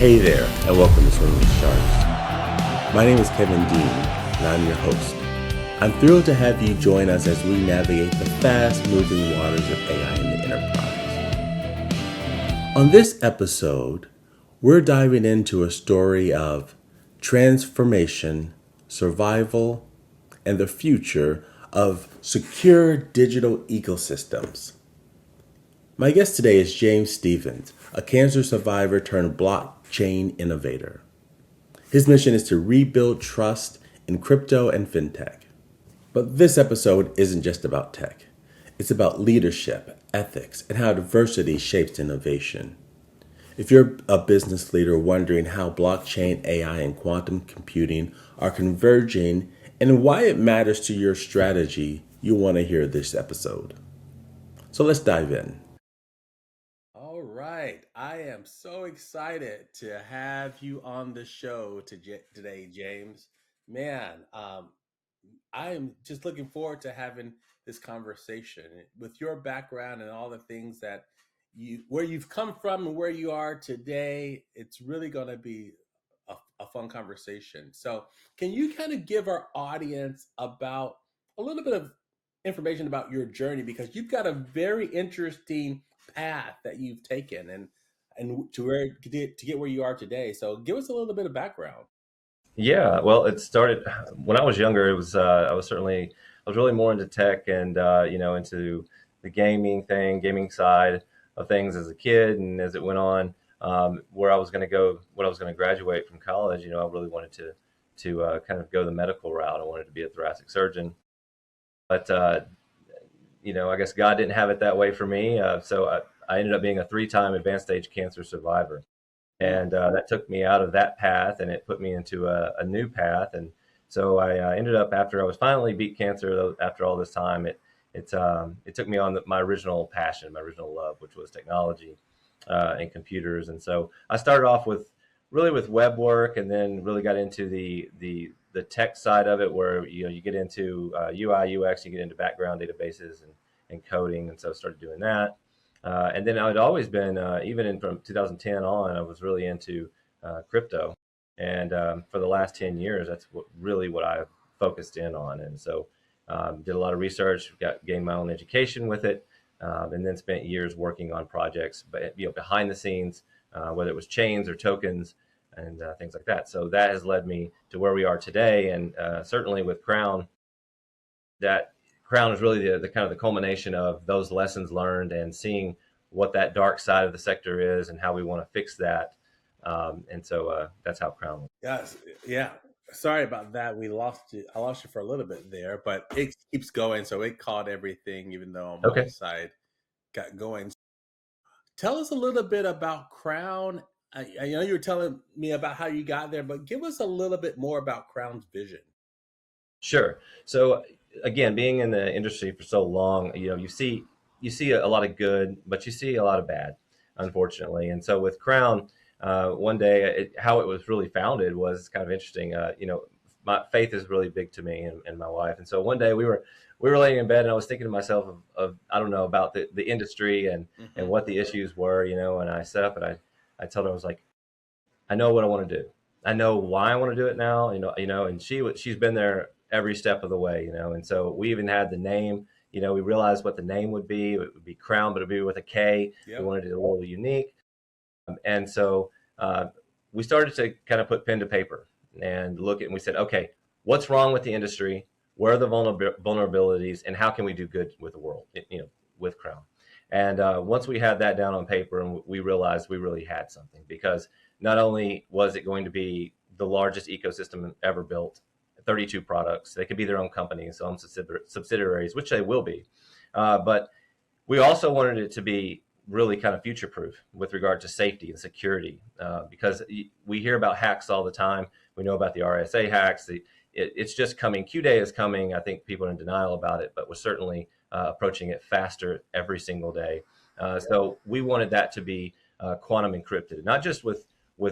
Hey there, and welcome to Swimming with Sharks. My name is Kevin Dean, and I'm your host. I'm thrilled to have you join us as we navigate the fast-moving waters of AI in the enterprise. On this episode, we're diving into a story of transformation, survival, and the future of secure digital ecosystems. My guest today is James Stevens, a cancer survivor turned blockchain innovator. His mission is to rebuild trust in crypto and fintech. But this episode isn't just about tech. It's about leadership, ethics, and how diversity shapes innovation. If you're a business leader wondering how blockchain, AI, and quantum computing are converging and why it matters to your strategy, you'll want to hear this episode. So let's dive in. All right. I am so excited to have you on the show today, James. Man, I am just looking forward to having this conversation with your background and all the things that where you've come from and where you are today. It's really going to be a fun conversation. So, can you kind of give our audience about a little bit of information about your journey, because you've got a very interesting path that you've taken and to get where you are today. So, give us a little bit of background. Yeah, well, it started when I was younger. It was I was really more into tech and into the gaming side of things as a kid, and as it went on, where I was going to go, when I was going to graduate from college. I really wanted to kind of go the medical route. I wanted to be a thoracic surgeon, but I guess God didn't have it that way for me. So I ended up being a three-time advanced stage cancer survivor. And that took me out of that path, and it put me into a new path. And so I ended up, after I was finally beat cancer, after all this time, it took me on my original passion, my original love, which was technology and computers. And so I started off with web work, and then really got into the tech side of it, where you get into UI UX, you get into background databases and coding. And so I started doing that. And then I'd always been, from 2010 on, I was really into crypto. And for the last 10 years, that's what I've focused in on. And so did a lot of research, gained my own education with it, and then spent years working on projects, but behind the scenes, whether it was chains or tokens and things like that. So that has led me to where we are today. And certainly with Krown, that Crown is really the kind of the culmination of those lessons learned and seeing what that dark side of the sector is and how we want to fix that. And so that's how Crown. Yes, yeah. Sorry about that. We lost you. I lost you for a little bit there, but it keeps going. So it caught everything, even though on my Okay. side got going. Tell us a little bit about Crown. I know you were telling me about how you got there, but give us a little bit more about Crown's vision. Sure. So again, being in the industry for so long, you see a lot of good, but you see a lot of bad, unfortunately. And so with Crown, one day, how it was really founded was kind of interesting. My faith is really big to me and my wife. And so one day we were laying in bed, and I was thinking to myself of I don't know, about the industry and what the issues were, and I sat up and I told her, I was like, I know what I want to do. I know why I want to do it now, and she's been there every step of the way, and so we even had the name. We realized what the name would be. It would be Crown, but it would be with a K. Yep. We wanted it a little unique. And so we started to kind of put pen to paper and and we said, okay, what's wrong with the industry? Where are the vulnerabilities, and how can we do good with the world, with Crown? And once we had that down on paper, and we realized we really had something, because not only was it going to be the largest ecosystem ever built, 32 products, they could be their own companies, own subsidiaries, which they will be. But we also wanted it to be really kind of future proof with regard to safety and security, because we hear about hacks all the time. We know about the RSA hacks. It's just coming. Q-Day is coming. I think people are in denial about it, but we're certainly approaching it faster every single day. So we wanted that to be quantum encrypted, not just with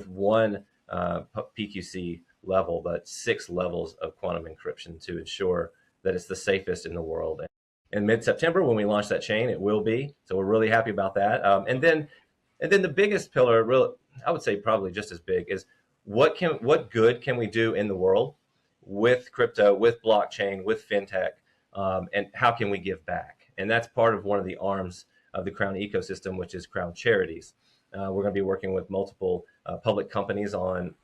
one PQC level, but 6 levels of quantum encryption to ensure that it's the safest in the world. In mid-September, when we launch that chain, it will be. So we're really happy about that. And then the biggest pillar, I would say probably just as big, is what good can we do in the world with crypto, with blockchain, with fintech, and how can we give back? And that's part of one of the arms of the Crown ecosystem, which is Crown Charities. We're going to be working with multiple public companies on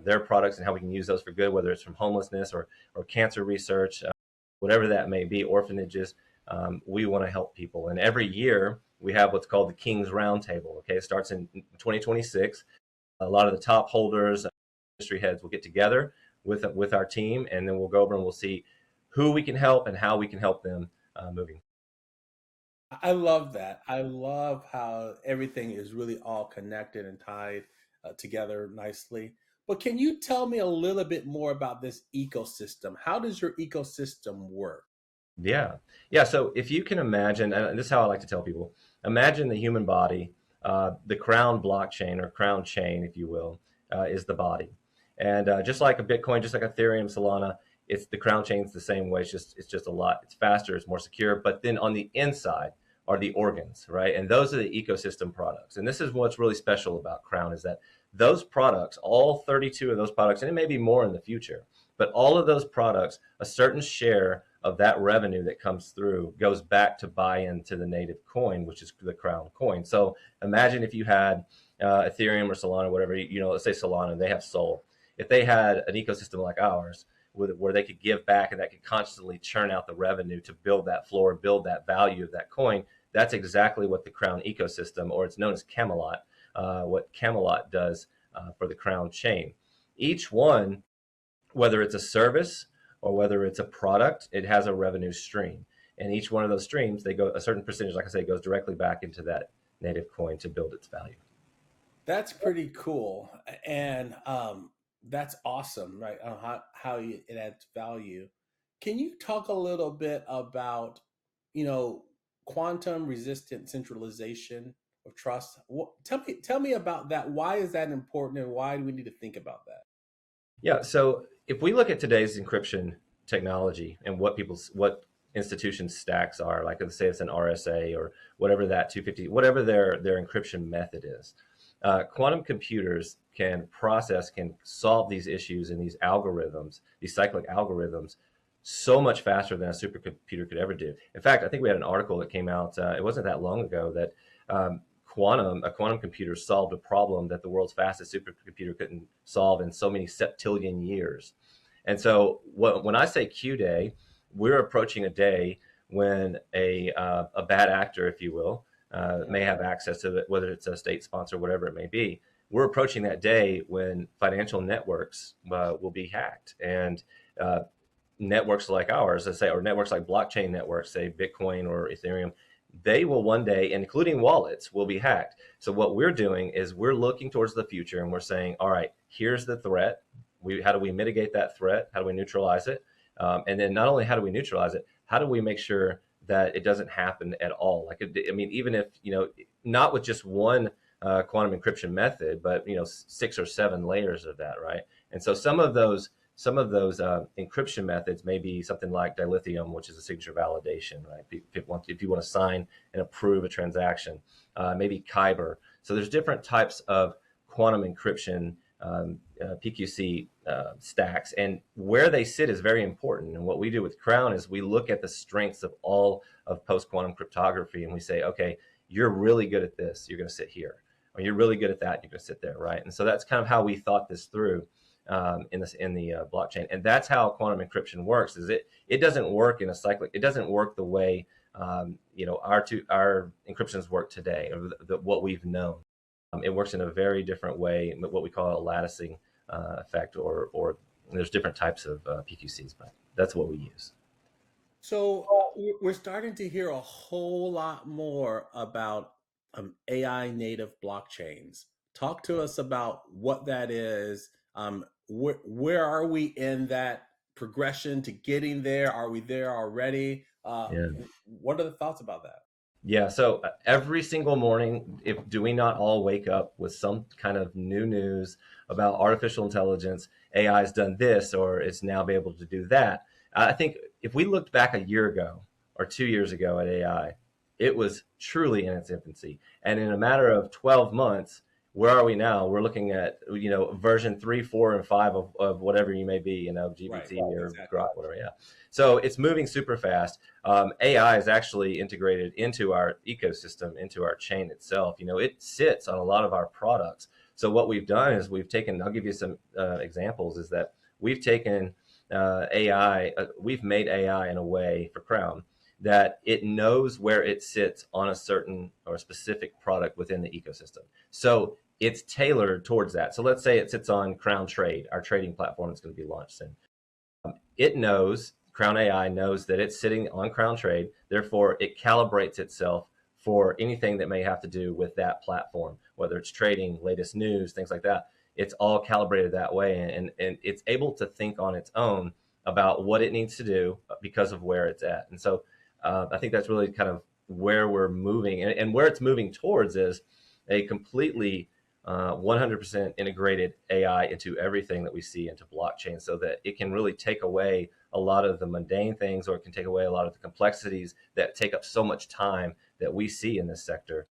their products and how we can use those for good, whether it's from homelessness or cancer research, whatever that may be, orphanages. We want to help people, and every year we have what's called the King's Roundtable. Okay, it starts in 2026. A lot of the top holders, industry heads will get together with our team, and then we'll go over and we'll see who we can help and how we can help them moving. I love that. I love how everything is really all connected and tied together nicely. But can you tell me a little bit more about this ecosystem? How does your ecosystem work? Yeah. Yeah. So if you can imagine, and this is how I like to tell people, imagine the human body, the crown blockchain or crown chain, if you will, is the body. And just like a Bitcoin, just like Ethereum, Solana, it's the crown chain's the same way. It's just a lot. It's faster. It's more secure. But then on the inside are the organs, right? And those are the ecosystem products. And this is what's really special about Crown is that those products, all 32 of those products, and it may be more in the future, but all of those products, a certain share of that revenue that comes through goes back to buy into the native coin, which is the Crown coin. So imagine if you had Ethereum or Solana, whatever, let's say Solana, they have Sol. If they had an ecosystem like ours, where they could give back and that could constantly churn out the revenue to build that floor, build that value of that coin, that's exactly what the Crown ecosystem, or it's known as Camelot, what Camelot does for the Crown chain. Each one, whether it's a service or whether it's a product, it has a revenue stream. And each one of those streams, they go a certain percentage, like I say, goes directly back into that native coin to build its value. That's pretty cool, and that's awesome, right? It adds value. Can you talk a little bit about, you know, quantum resistant centralization of trust? Tell me about that. Why is that important, and why do we need to think about that? Yeah. So if we look at today's encryption technology and what institutions stacks are, like let's say it's an RSA or whatever that 250, whatever their encryption method is, quantum computers can solve these issues and these algorithms, these cyclic algorithms, so much faster than a supercomputer could ever do. In fact, I think we had an article that came out. It wasn't that long ago that a quantum computer solved a problem that the world's fastest supercomputer couldn't solve in so many septillion years. And so, when I say Q Day, we're approaching a day when a bad actor, if you will, may have access to it, whether it's a state sponsor, whatever it may be. We're approaching that day when financial networks will be hacked, and networks like ours, let's say, or networks like blockchain networks, say Bitcoin or Ethereum, they will one day, including wallets, will be hacked. So what we're doing is we're looking towards the future and we're saying, all right, here's the threat. How do we mitigate that threat? How do we neutralize it? And then not only how do we neutralize it, how do we make sure that it doesn't happen at all? Like, I mean, even if, not with just one quantum encryption method, but, 6 or 7 layers of that, right? And so some of those encryption methods may be something like dilithium, which is a signature validation, right? If you want to sign and approve a transaction, maybe Kyber. So there's different types of quantum encryption PQC stacks, and where they sit is very important. And what we do with Crown is we look at the strengths of all of post-quantum cryptography, and we say, okay, you're really good at this, you're going to sit here, or you're really good at that, you're going to sit there, right? And so that's kind of how we thought this through in the blockchain, and that's how quantum encryption works. Is it doesn't work in a cyclic. It doesn't work the way our encryptions work today, or what we've known. It works in a very different way, what we call a latticing effect, or there's different types of PQCs, but that's what we use. So we're starting to hear a whole lot more about AI native blockchains. Talk to us about what that is. Where are we in that progression to getting there? Are we there already? Yeah. What are the thoughts about that? Yeah, so every single morning, do we not all wake up with some kind of new news about artificial intelligence? AI's done this, or it's now be able to do that. I think if we looked back a year ago or 2 years ago at AI, it was truly in its infancy. And in a matter of 12 months, where are we now? We're looking at, version 3, 4, and 5 of whatever you may be, Right. GPT or Exactly. Grok, whatever. Yeah. So it's moving super fast. AI is actually integrated into our ecosystem, into our chain itself. It sits on a lot of our products. So what we've done is we've taken, I'll give you some examples, is that we've taken AI, we've made AI in a way for Crown that it knows where it sits on a certain or specific product within the ecosystem. So it's tailored towards that. So let's say it sits on Crown Trade, our trading platform that's going to be launched soon. It knows, Crown AI knows that it's sitting on Crown Trade. Therefore, it calibrates itself for anything that may have to do with that platform, whether it's trading, latest news, things like that. It's all calibrated that way, and it's able to think on its own about what it needs to do because of where it's at. And so I think that's really kind of where we're moving, and where it's moving towards is a completely 100% integrated AI into everything that we see into blockchain, so that it can really take away a lot of the mundane things, or it can take away a lot of the complexities that take up so much time that we see in this sector.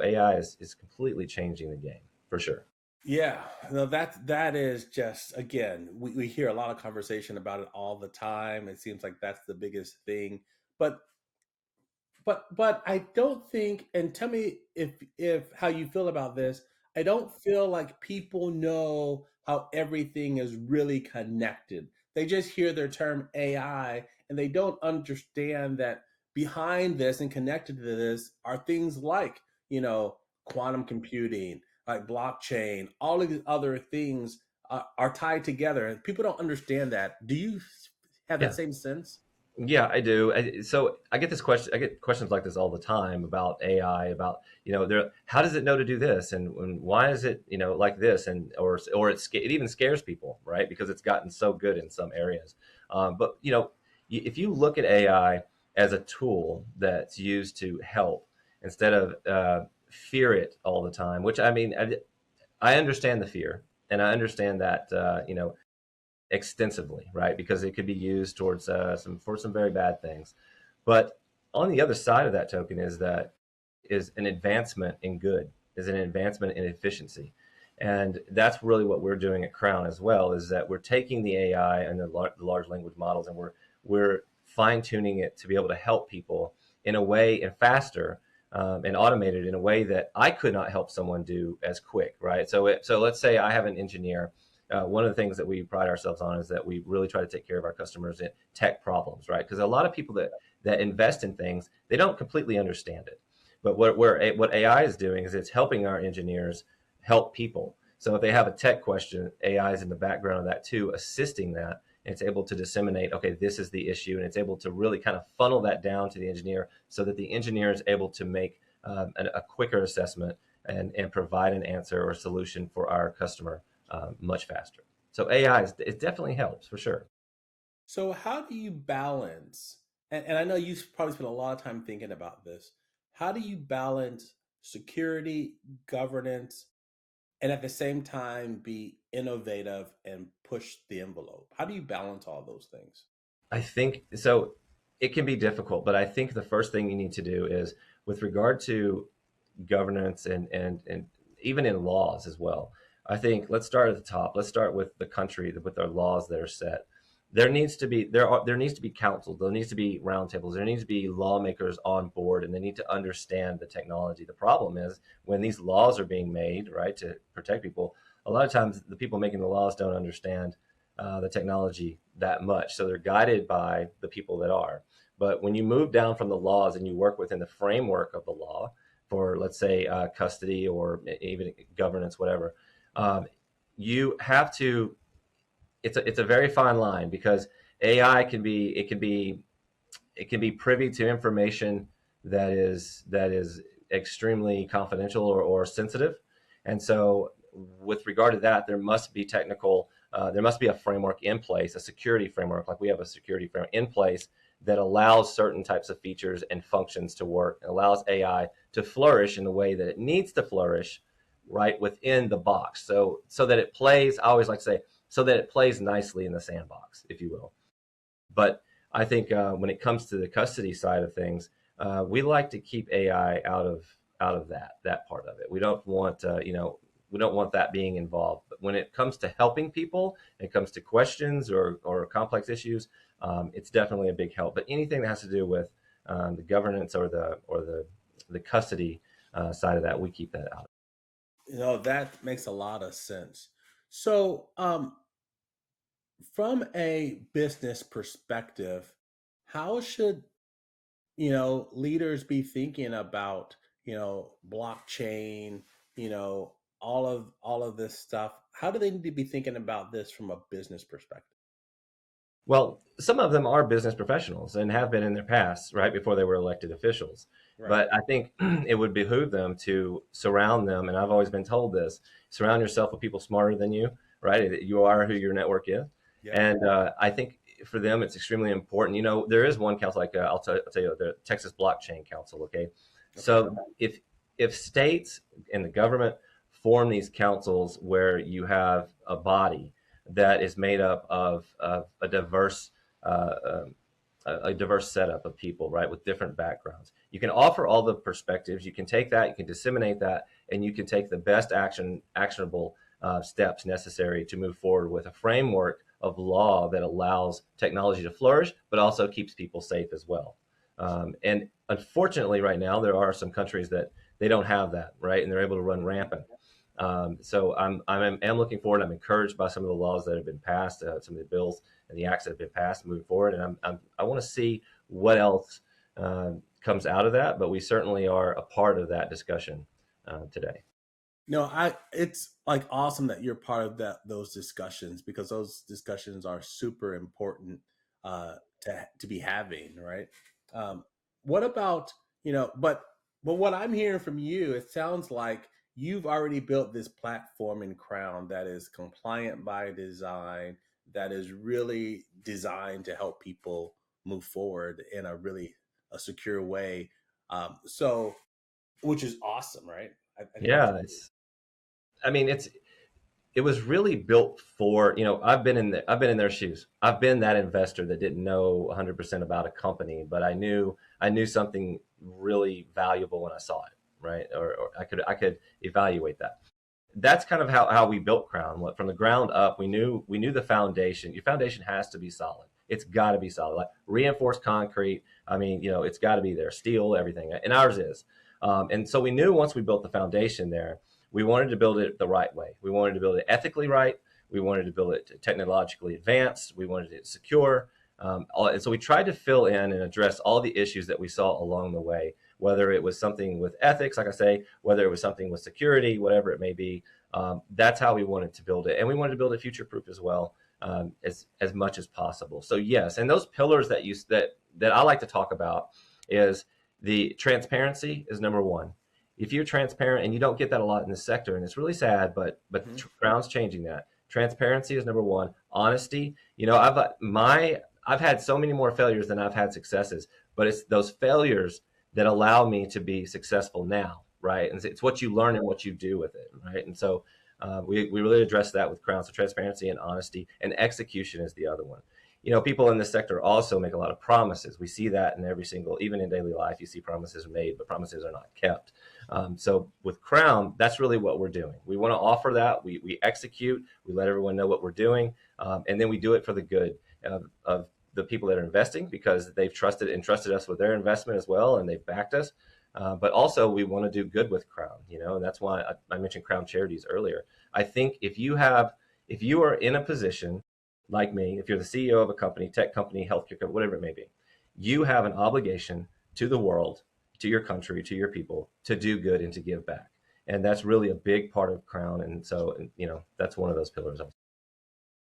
AI is completely changing the game for sure. Yeah, no, that is just, again, we hear a lot of conversation about it all the time. It seems like that's the biggest thing. But but I don't think, and tell me if how you feel about this. I don't feel like people know how everything is really connected. They just hear their term AI and they don't understand that behind this and connected to this are things like, quantum computing, like blockchain, all of these other things are tied together. And people don't understand that. Do you have that Yeah. same sense? Yeah, I do. So I get this question. I get questions like this all the time about AI. About how does it know to do this, and why is it like this, and or it even scares people, right? Because it's gotten so good in some areas. But if you look at AI as a tool that's used to help instead of fear it all the time, which I mean, I understand the fear, and I understand that extensively, right? Because it could be used towards some very bad things. But on the other side of that token is an advancement in good, is an advancement in efficiency. And that's really what we're doing at Crown as well, is that we're taking the AI and the large language models, and we're fine tuning it to be able to help people in a way, and faster, and automated in a way that I could not help someone do as quick, right? So let's say I have an engineer. One of the things that we pride ourselves on is that we really try to take care of our customers in tech problems, right? Because a lot of people that invest in things, they don't completely understand it. But what AI is doing is it's helping our engineers help people. So if they have a tech question, AI is in the background of that too, assisting that. And it's able to disseminate, okay, this is the issue, and it's able to really kind of funnel that down to the engineer, so that the engineer is able to make a quicker assessment, and provide an answer or solution for our customer much faster. So AI it definitely helps for sure. So how do you balance, and I know you probably spent a lot of time thinking about this, how do you balance security, governance, and at the same time be innovative and push the envelope? How do you balance all those things? I think so. It can be difficult, but I think the first thing you need to do is, with regard to governance, and even in laws as well. I think let's start at the top. Let's start with the country, with our laws that are set. There needs to be councils. There needs to be roundtables. There needs to be lawmakers on board, and they need to understand the technology. The problem is, when these laws are being made, right, to protect people, a lot of times the people making the laws don't understand the technology that much. So they're guided by the people that are. But when you move down from the laws and you work within the framework of the law, for, let's say, custody, or even governance, whatever, um, you have to. It's a very fine line, because AI can be privy to information that is extremely confidential, or sensitive. And so, with regard to that, there must be a framework in place, a security framework, like we have a security framework in place, that allows certain types of features and functions to work, and allows AI to flourish in the way that it needs to flourish, right within the box. So that it plays, I always like to say, so that it plays nicely in the sandbox, if you will. But I think when it comes to the custody side of things, we like to keep AI out of that part of it. We don't want want that being involved. But when it comes to helping people, it comes to questions or complex issues, it's definitely a big help. But anything that has to do with the governance or the custody side of that, we keep that out. That makes a lot of sense. So, from a business perspective, how should leaders be thinking about blockchain, all of this stuff? How do they need to be thinking about this from a business perspective? Well, some of them are business professionals and have been in their past, right, before they were elected officials. Right. But I think it would behoove them to surround them, and I've always been told this: surround yourself with people smarter than you, right? You are who your network is, Yep. and I think for them it's extremely important. There is one council, like I'll tell you, the Texas Blockchain Council. Okay, Okay. so if states and the government form these councils where you have a body that is made up of uh, um, a diverse setup of people, right, with different backgrounds. You can offer all the perspectives. You can take that, you can disseminate that, and you can take the best actionable steps necessary to move forward with a framework of law that allows technology to flourish, but also keeps people safe as well. And unfortunately, right now, there are some countries that they don't have that, right, and they're able to run rampant. So I'm looking forward. I'm encouraged by some of the laws that have been passed, some of the bills and the acts that have been passed moving forward, and I want to see what else comes out of that. But we certainly are a part of that discussion today. No, I it's like awesome that you're part of those discussions, because those discussions are super important to be having, right? Um, what about, but what I'm hearing from you, it sounds like you've already built this platform in Crown that is compliant by design, that is really designed to help people move forward in a secure way. So, which is awesome, right? I think that's Yeah, I mean, it was really built for, I've been in their shoes. I've been that investor that didn't know 100% about a company, but I knew something really valuable when I saw it, right? Or I could evaluate that. That's kind of how we built Crown. From the ground up, we knew the foundation. Your foundation has to be solid. It's got to be solid, like reinforced concrete. I mean, it's got to be there, steel, everything, and ours is. And so we knew once we built the foundation there, we wanted to build it the right way. We wanted to build it ethically right. We wanted to build it technologically advanced. We wanted it secure. And so we tried to fill in and address all the issues that we saw along the way, whether it was something with ethics, like I say, whether it was something with security, whatever it may be. That's how we wanted to build it, and we wanted to build it future proof as well, as much as possible. So yes, and those pillars that I like to talk about is the transparency is number one. If you're transparent, and you don't get that a lot in this sector, and it's really sad, but Mhm. Crown's changing that. Transparency is number one. Honesty. I've had so many more failures than I've had successes, but it's those failures that allow me to be successful now, right? And it's what you learn and what you do with it, right? And so we really address that with Crown. So transparency and honesty, and execution is the other one. People in this sector also make a lot of promises. We see that in every single, even in daily life, you see promises are made, but promises are not kept. So with Crown, that's really what we're doing. We want to offer that. We execute. We let everyone know what we're doing, and then we do it for the good of the people that are investing, because they've entrusted us with their investment as well, and they've backed us. But also, we want to do good with Crown, and that's why I mentioned Crown Charities earlier. I think if you are in a position like me, if you're the CEO of a company, tech company, healthcare company, whatever it may be, you have an obligation to the world, to your country, to your people, to do good and to give back. And that's really a big part of Crown. And so, that's one of those pillars.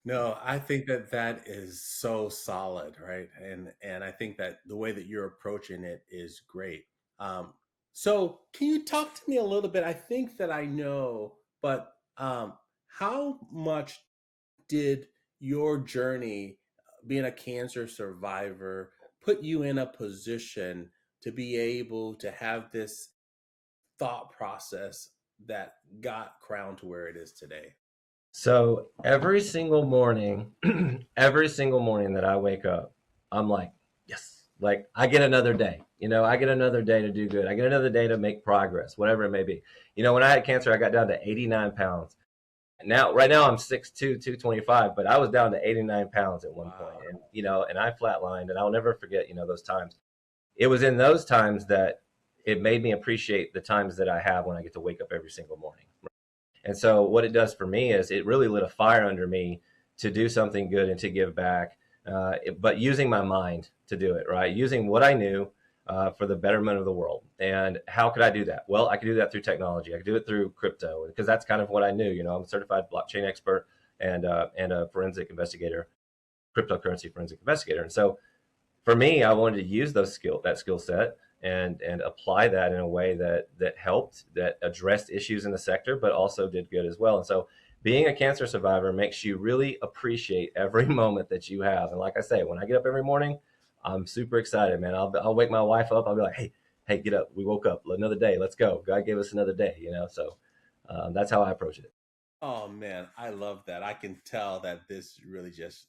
No, I think that is so solid, right? And I think that the way that you're approaching it is great. Um, so can you talk to me a little bit? I think that I know, but how much did your journey, being a cancer survivor, put you in a position to be able to have this thought process that got Crown to where it is today? So every single morning, every single morning that I wake up, I'm like, yes, Like I get another day, I get another day to do good. I get another day to make progress, whatever it may be. When I had cancer, I got down to 89 pounds. Right now I'm 6'2", 225, but I was down to 89 pounds at one point. Wow. And I flatlined, and I'll never forget, those times. It was in those times that it made me appreciate the times that I have when I get to wake up every single morning. And so what it does for me is it really lit a fire under me to do something good and to give back, but using my mind to do it, right? Using what I knew for the betterment of the world. And how could I do that? Well, I could do that through technology. I could do it through crypto, because that's kind of what I knew. I'm a certified blockchain expert and a forensic investigator, cryptocurrency forensic investigator. And so for me, I wanted to use that skill set and apply that in a way that helped, that addressed issues in the sector, but also did good as well. And so being a cancer survivor makes you really appreciate every moment that you have. And like I say, when I get up every morning, I'm super excited, man. I'll wake my wife up. I'll be like, hey, get up. We woke up. Another day. Let's go. God gave us another day, So that's how I approach it. Oh man, I love that. I can tell that this really just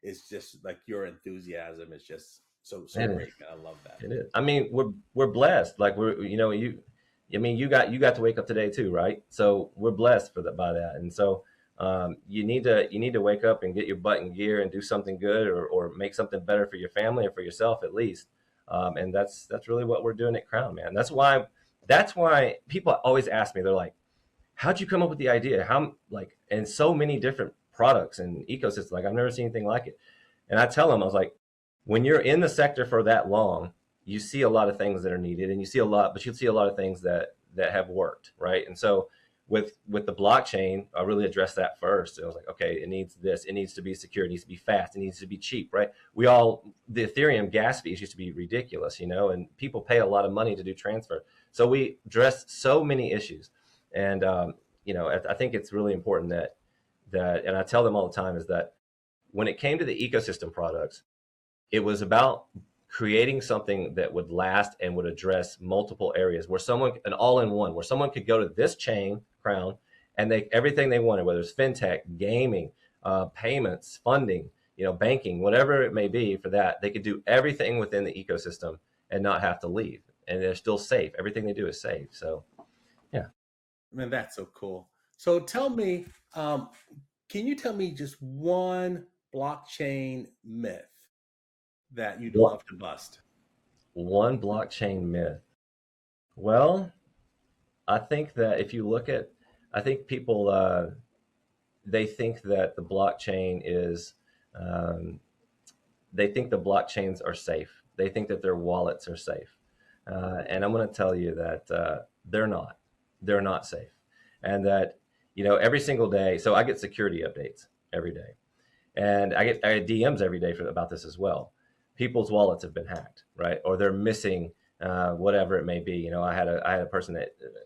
it's just like your enthusiasm is just so It great, is. man. I love that. It is. I mean, we're blessed. Like you got to wake up today too, right? So we're blessed by that. And so you need to wake up and get your butt in gear and do something good, or make something better for your family or for yourself at least. And that's really what we're doing at Crown, man. That's why people always ask me. They're like, how'd you come up with the idea? And so many different products and ecosystems. Like I've never seen anything like it. And I tell them, I was like, when you're in the sector for that long, you see a lot of things that are needed, and you see a lot of things that have worked, right? And so with the blockchain, I really addressed that first. And I was like, okay, it needs this, it needs to be secure, it needs to be fast, it needs to be cheap, right? The Ethereum gas fees used to be ridiculous, and people pay a lot of money to do transfer. So we addressed so many issues. And I think it's really important that, and I tell them all the time, is that when it came to the ecosystem products, it was about creating something that would last and would address multiple areas, an all-in-one, where someone could go to this chain, Crown, and everything they wanted, whether it's fintech, gaming, payments, funding, banking, whatever it may be, for that, they could do everything within the ecosystem and not have to leave. And they're still safe. Everything they do is safe. So, yeah. Man, that's so cool. So tell me, can you tell me just one blockchain myth that you'd One love to bust? one blockchain myth. Well, I think that if you look at, I think people, they think that um, they think the blockchains are safe. They think that their wallets are safe. And I'm going to tell you that they're not. They're not safe. And that, every single day, so I get security updates every day. And I get DMs every day about this as well. People's wallets have been hacked, right? Or they're missing whatever it may be. I had a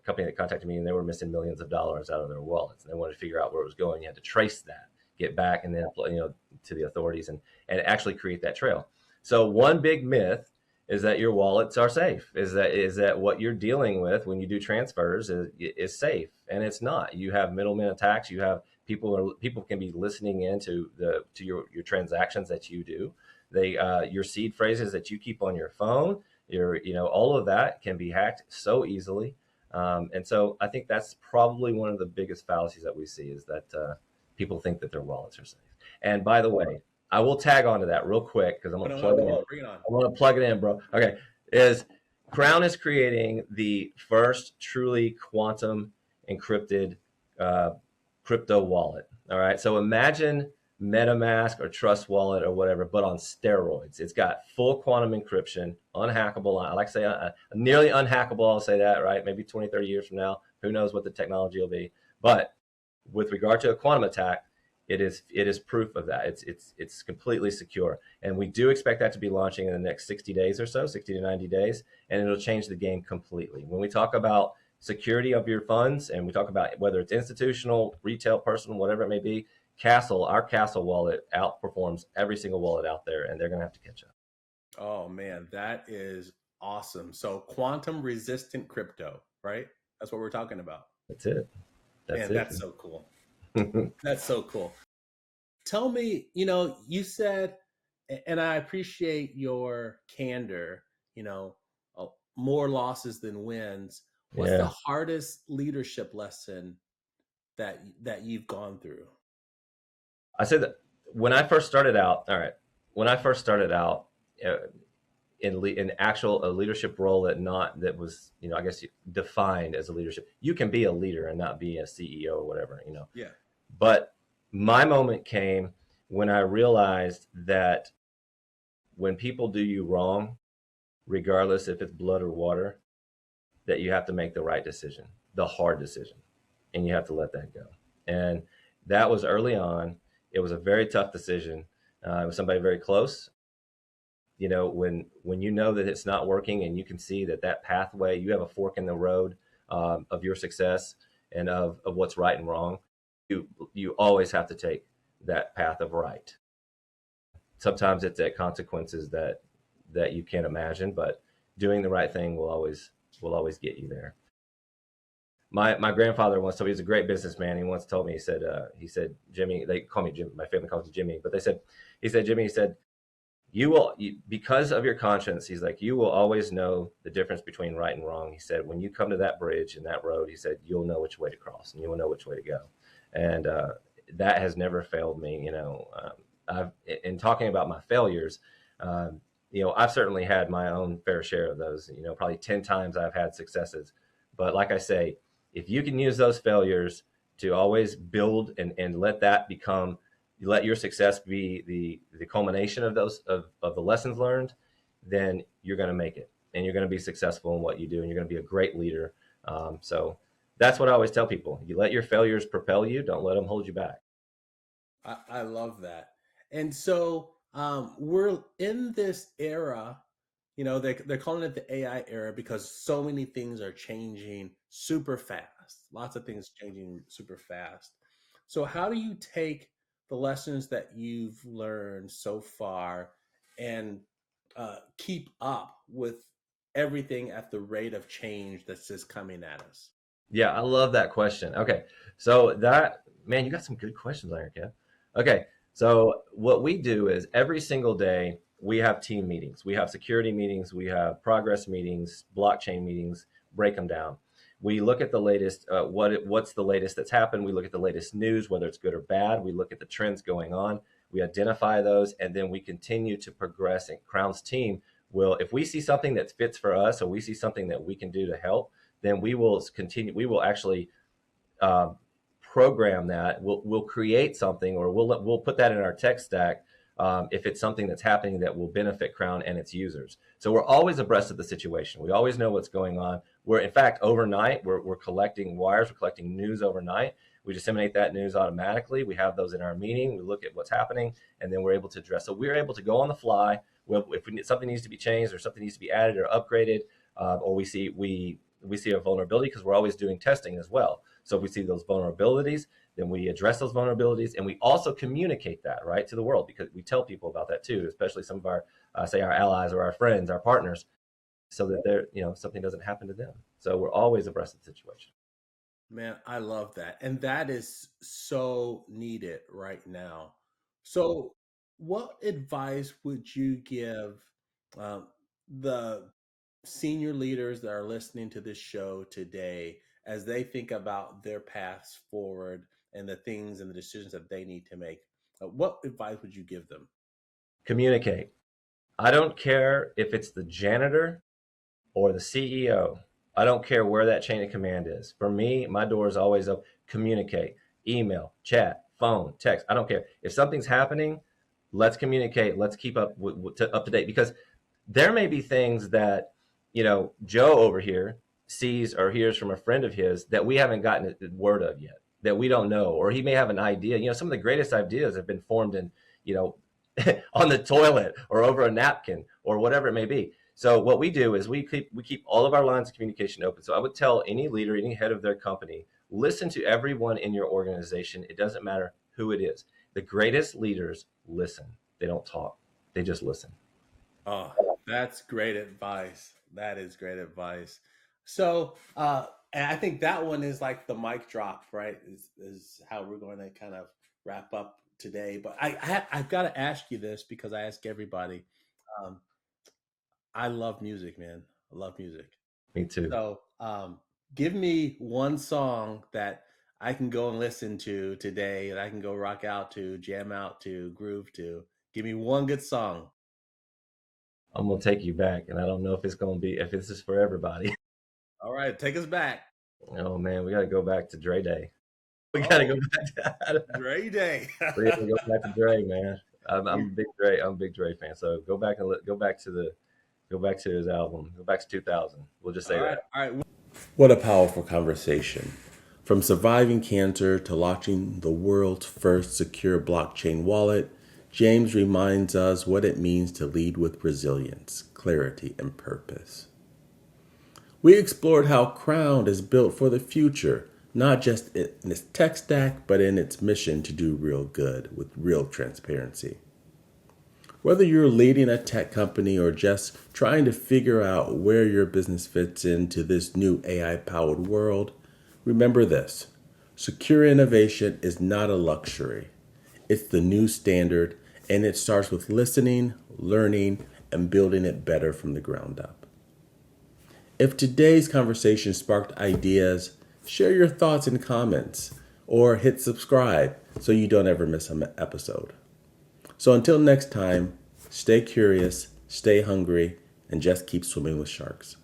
company that contacted me, and they were missing millions of dollars out of their wallets, and they wanted to figure out where it was going. You had to trace that, get back, and then to the authorities, and actually create that trail. So one big myth is that your wallets are safe. Is that what you're dealing with when you do transfers is safe, and it's not. You have middleman attacks. You have people can be listening in to your transactions that you do. Your seed phrases that you keep on your phone, all of that can be hacked so easily. And so I think that's probably one of the biggest fallacies that we see, is that people think that their wallets are safe. And by the way, I will tag onto that real quick, because I'm going to plug it in. Bring it on. I want to plug it in, bro. Okay. Crown is creating the first truly quantum encrypted crypto wallet. All right. So imagine MetaMask or Trust Wallet or whatever, but on steroids. It's got full quantum encryption, unhackable. I like to say nearly unhackable. I'll say that, right? Maybe 20, 30 years from now, who knows what the technology will be. But with regard to a quantum attack, it is proof of that. It's completely secure. And we do expect that to be launching in the next 60 days or so, 60 to 90 days, and it'll change the game completely. When we talk about security of your funds, and we talk about whether it's institutional, retail, personal, whatever it may be, our Castle wallet outperforms every single wallet out there, and they're going to have to catch up. Oh man, that is awesome. So quantum resistant crypto, right? That's what we're talking about. That's it. Man, that's so cool. That's so cool. Tell me, you said and I appreciate your candor. You know, more losses than wins. What's the Yeah. hardest leadership lesson that you've gone through? I said that when I first started out, all right, when I first started out uh, in actual a leadership role that was, I guess defined as a leadership. You can be a leader and not be a CEO or whatever, Yeah. But my moment came when I realized that when people do you wrong, regardless if it's blood or water, that you have to make the right decision, the hard decision, and you have to let that go. And that was early on. It was a very tough decision. It was somebody very close. When you know that it's not working and you can see that pathway, you have a fork in the road of your success and of what's right and wrong. You always have to take that path of right. Sometimes it's at consequences that you can't imagine, but doing the right thing will always get you there. My grandfather once told me, he's a great businessman. He once told me, he said, Jimmy, they call me Jim, my family calls me Jimmy, but Jimmy, he said, because of your conscience, he's like, you will always know the difference between right and wrong. He said, when you come to that bridge and that road, he said, you'll know which way to cross and you will know which way to go. And that has never failed me. In talking about my failures, I've certainly had my own fair share of those. Probably 10 times I've had successes. But like I say, if you can use those failures to always build and let your success be the culmination of those of the lessons learned, then you're going to make it and you're going to be successful in what you do and you're going to be a great leader. So that's what I always tell people. You let your failures propel you. Don't let them hold you back. I love that. And so we're in this era, they're calling it the AI era because so many things are changing super fast. Lots of things changing super fast. So how do you take the lessons that you've learned so far and keep up with everything at the rate of change that's just coming at us? Yeah, I love that question. Okay. So man, you got some good questions on here, Kev. Okay. So what we do is every single day we have team meetings. We have security meetings, we have progress meetings, blockchain meetings, break them down. We look at the latest, what's the latest that's happened. We look at the latest news, whether it's good or bad. We look at the trends going on. We identify those, and then we continue to progress. And Crown's team will, if we see something that fits for us, or we see something that we can do to help, then we will continue. We will actually uh, program that. We'll create something, or we'll put that in our tech stack if it's something that's happening that will benefit Crown and its users. So we're always abreast of the situation. We always know what's going on. We're in fact overnight. We're collecting wires. We're collecting news overnight. We disseminate that news automatically. We have those in our meeting. We look at what's happening, and then we're able to address. So we're able to go on the fly. If something needs to be changed or something needs to be added or upgraded, or we see a vulnerability, because we're always doing testing as well. So if we see those vulnerabilities, then we address those vulnerabilities, and we also communicate that right to the world, because we tell people about that too, especially some of our, say, our allies or our friends, our partners, so that something doesn't happen to them. So we're always abreast of the situation. Man, I love that. And that is so needed right now. So, what advice would you give um, the senior leaders that are listening to this show today as they think about their paths forward and the things and the decisions that they need to make? What advice would you give them? Communicate. I don't care if it's the janitor or the CEO. I don't care where that chain of command is. For me, my door is always open. Communicate, email, chat, phone, text. I don't care. If something's happening, let's communicate. Let's keep up to date, because there may be things that, Joe over here sees or hears from a friend of his that we haven't gotten word of yet, that we don't know, or he may have an idea. Some of the greatest ideas have been formed in, you know, on the toilet or over a napkin or whatever it may be. So what we do is we keep all of our lines of communication open. So I would tell any leader, any head of their company, listen to everyone in your organization. It doesn't matter who it is. The greatest leaders listen. They don't talk. They just listen. Oh, that's great advice. That is great advice. So, and I think that one is like the mic drop, right? Is how we're going to kind of wrap up today. But I've got to ask you this because I ask everybody. Um, I love music, man. I love music. Me too. So, give me one song that I can go and listen to today, and I can go rock out to, jam out to, groove to. Give me one good song. I'm gonna take you back, and I don't know if it's gonna be if this is for everybody. All right, take us back. Oh man, we gotta go back to Dre Day. We gotta go Oh, back to Dre Day. we gotta go back to Dre, man. I'm We a big Dre. I'm a big Dre fan. So go back and go back to his album. Go back to 2000. We'll just say all right, that. all right. What a powerful conversation. From surviving cancer to launching the world's first secure blockchain wallet, James reminds us what it means to lead with resilience, clarity, and purpose. We explored how Crown is built for the future, not just in its tech stack, but in its mission to do real good with real transparency. Whether you're leading a tech company or just trying to figure out where your business fits into this new AI powered world, remember this: secure innovation is not a luxury, it's the new standard, and it starts with listening, learning, and building it better from the ground up. If today's conversation sparked ideas, share your thoughts in comments or hit subscribe so you don't ever miss an episode. So until next time, stay curious, stay hungry, and just keep swimming with sharks.